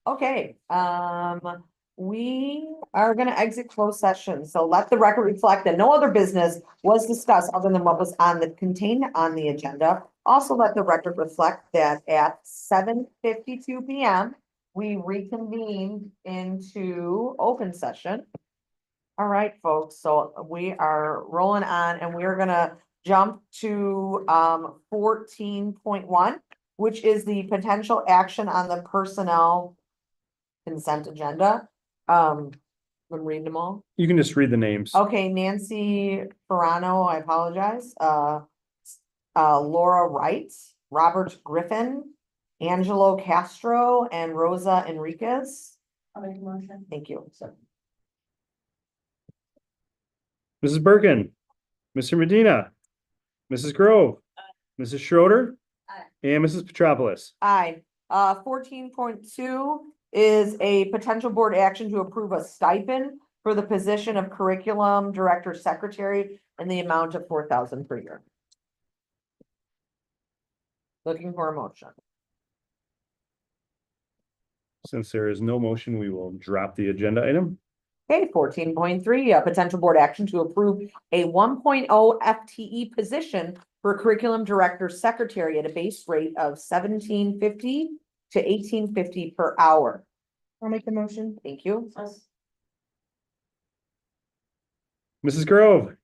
Okay, we are gonna exit closed session, so let the record reflect that no other business was discussed other than what was contained on the agenda. Also, let the record reflect that at 7:52 PM, we reconvened into open session. All right, folks, so we are rolling on and we are gonna jump to 14.1, which is the potential action on the personnel consent agenda. I'm reading them all. You can just read the names. Okay, Nancy Ferrano, I apologize. Laura Wright, Robert Griffin, Angelo Castro, and Rosa Enriquez. I'll make a motion. Thank you. Mrs. Birkin, Mr. Medina, Mrs. Grove, Mrs. Schroeder, Aye. and Mrs. Petropoulos. Aye. 14.2 is a potential board action to approve a stipend for the position of curriculum director secretary in the amount of $4,000 per year. Looking for a motion. Since there is no motion, we will drop the agenda item. Okay, 14.3, a potential board action to approve a 1.0 FTE position for curriculum director secretary at a base rate of $17.50 to $18.50 per hour. I'll make the motion. Thank you. Mrs. Grove,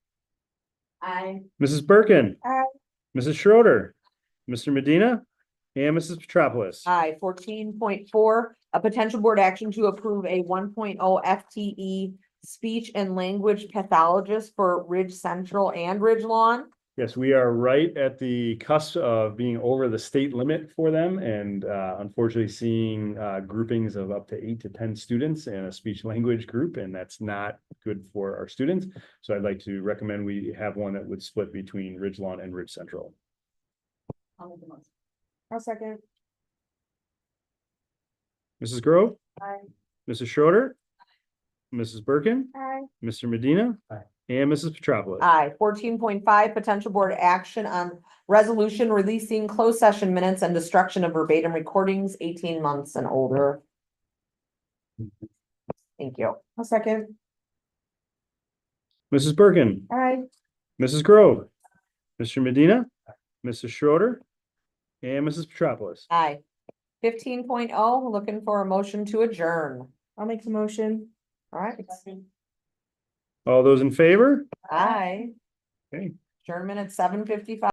Aye. Mrs. Birkin, Aye. Mrs. Schroeder, Mr. Medina, and Mrs. Petropoulos. Aye. 14.4, a potential board action to approve a 1.0 FTE speech and language pathologist for Ridge Central and Ridge Lawn. Yes, we are right at the cusp of being over the state limit for them and unfortunately seeing groupings of up to 8 to 10 students in a speech language group, and that's not good for our students. So I'd like to recommend we have one that would split between Ridge Lawn and Ridge Central. I'll make the motion. I'll second. Mrs. Grove, Aye. Mrs. Schroeder, Mrs. Birkin, Aye. Mr. Medina, and Mrs. Petropoulos. Aye. 14.5, potential board action on resolution releasing closed session minutes and destruction of verbatim recordings 18 months and older. Thank you. I'll second. Mrs. Birkin, Aye. Mrs. Grove, Mr. Medina, Mrs. Schroeder, and Mrs. Petropoulos. Aye. 15.0, looking for a motion to adjourn. I'll make the motion. All right. All those in favor? Aye. Okay. Adjournment at 7:55.